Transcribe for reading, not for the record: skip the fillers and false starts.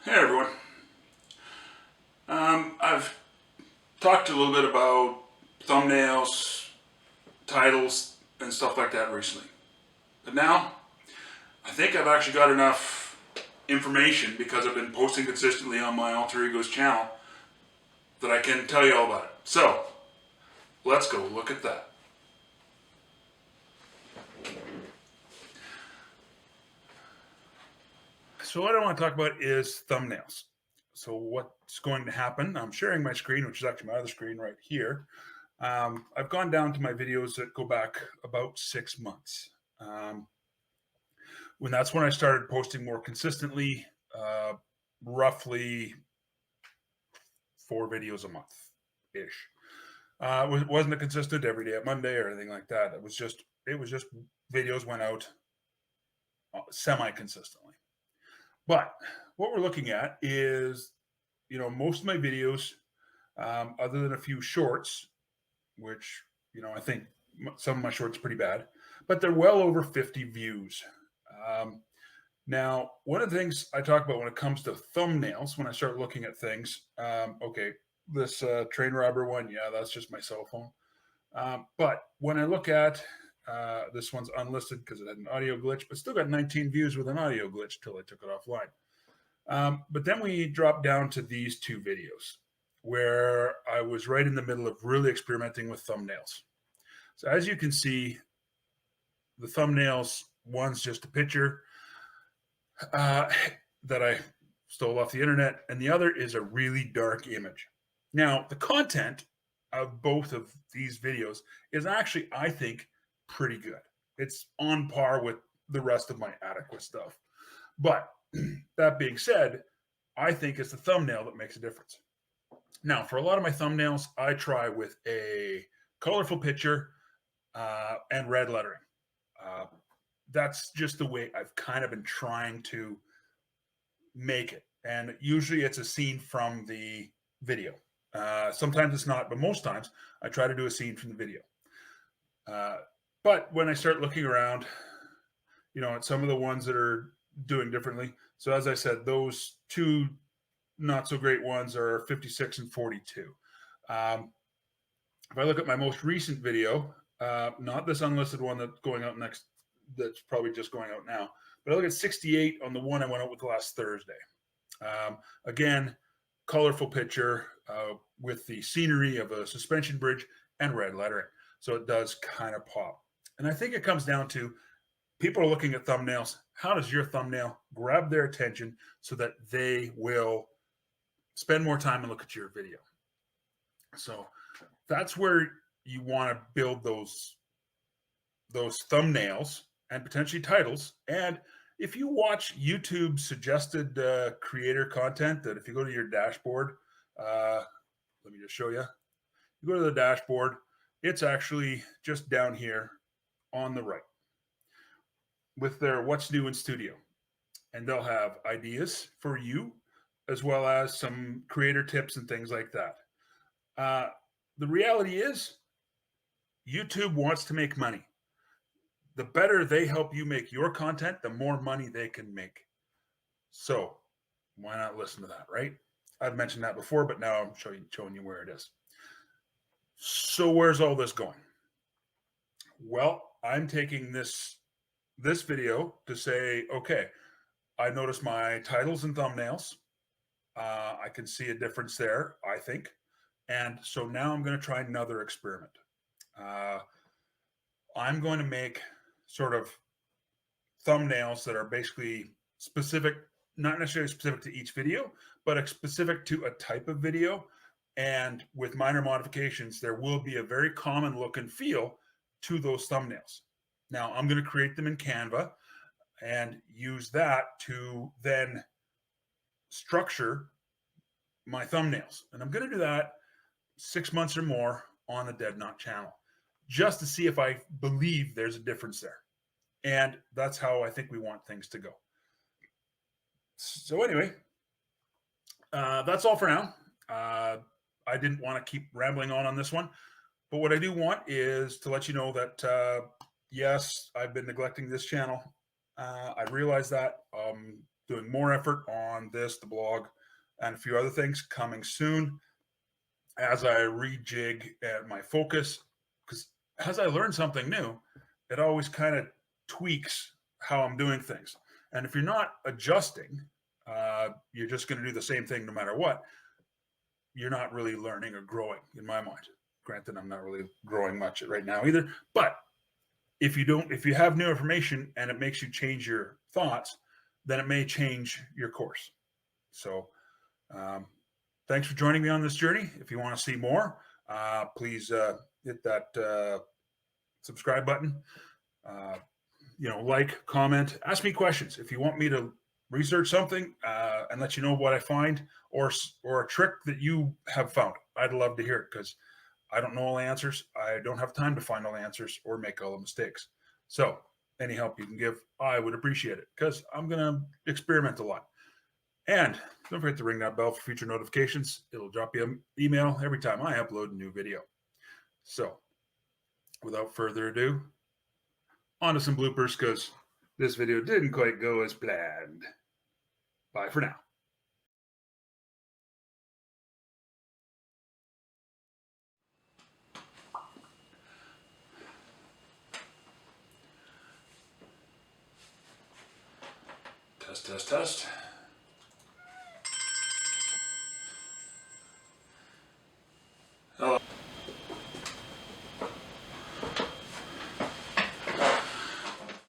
Hey everyone. I've talked a little bit about thumbnails, titles, and stuff like that recently. But now, I think I've actually got enough information because I've been posting consistently on my Alter Egos channel that I can tell you all about it. So, let's go look at that. So what I want to talk about is thumbnails. So what's going to happen, I'm sharing my screen, which is actually my other screen right here. I've gone down to my videos that go back about 6 months. Um, that's when I started posting more consistently, roughly 4 videos a month ish. It wasn't a consistent every day at Monday or anything like that. It was just videos went out semi consistently. But what we're looking at is, most of my videos, other than a few shorts, which I think some of my shorts are pretty bad, but they're well over 50 views. Um, Now, one of the things I talk about when it comes to thumbnails, when I start looking at things, okay, this train robber one, yeah, that's just my cell phone. But when I look at this one's unlisted because it had an audio glitch, but still got 19 views with an audio glitch till I took it offline. But then we dropped down to these 2 videos where I was right in the middle of really experimenting with thumbnails. So as you can see, the thumbnails, one's just a picture uh, that I stole off the internet, and the other is a really dark image. Now, the content of both of these videos is actually, I think, pretty good. It's on par with the rest of my adequate stuff. But that being said, I think it's the thumbnail that makes a difference. Now, for a lot of my thumbnails, I try with a colorful picture and red lettering. Uh, that's just the way I've kind of been trying to make it. And usually it's a scene from the video. Sometimes it's not, but most times I try to do a scene from the video. Uh, but when I start looking around, at some of the ones that are doing differently. So as I said, those 2 not so great ones are 56 and 42. If I look at my most recent video, not this unlisted one that's going out next, that's probably just going out now, but I look at 68 on the one I went out with last Thursday. Again, colorful picture with the scenery of a suspension bridge and red lettering. So it does kind of pop. And I think it comes down to people are looking at thumbnails. How does your thumbnail grab their attention so that they will spend more time and look at your video? So that's where you want to build those thumbnails and potentially titles. And if you watch YouTube suggested creator content, that if you go to your dashboard, let me just show you. You go to the dashboard, it's actually just down here on the right with their what's new in studio. And they'll have ideas for you as well as some creator tips and things like that. Uh, the reality is, YouTube wants to make money. The better they help you make your content, the more money they can make. So why not listen to that, right? I've mentioned that before, but now I'm showing you where it is. So where's all this going? Well, I'm taking this video to say, okay, I noticed my titles and thumbnails. I can see a difference there, I think. And so now I'm going to try another experiment. Uh, I'm going to make sort of thumbnails that are basically specific, not necessarily specific to each video, but specific to a type of video. And with minor modifications, there will be a very common look and feel to those thumbnails. Now, I'm going to create them in Canva and use that to then structure my thumbnails. And I'm going to do that 6 months or more on the Dead Nought channel just to see if I believe there's a difference there. And that's how I think we want things to go. So anyway, that's all for now. I didn't want to keep rambling on this one, but what I do want is to let you know that yes, I've been neglecting this channel. I realize that. doing more effort on this, the blog, and a few other things coming soon as I rejig at my focus. Because as I learn something new, it always kind of tweaks how I'm doing things. And if you're not adjusting, you're just going to do the same thing no matter what. You're not really learning or growing, in my mind. Granted, I'm not really growing much right now either. But if you have new information and it makes you change your thoughts, then it may change your course. So, thanks for joining me on this journey. If you want to see more, please hit that subscribe button. Like, comment, ask me questions. If you want me to research something and let you know what I find, or a trick that you have found, I'd love to hear it, because I don't know all the answers. I don't have time to find all the answers or make all the mistakes. So any help you can give, I would appreciate it, because I'm going to experiment a lot. And don't forget to ring that bell for future notifications. It'll drop you an email every time I upload a new video. So without further ado, on to some bloopers, because this video didn't quite go as planned. Bye for now. Test, test, test.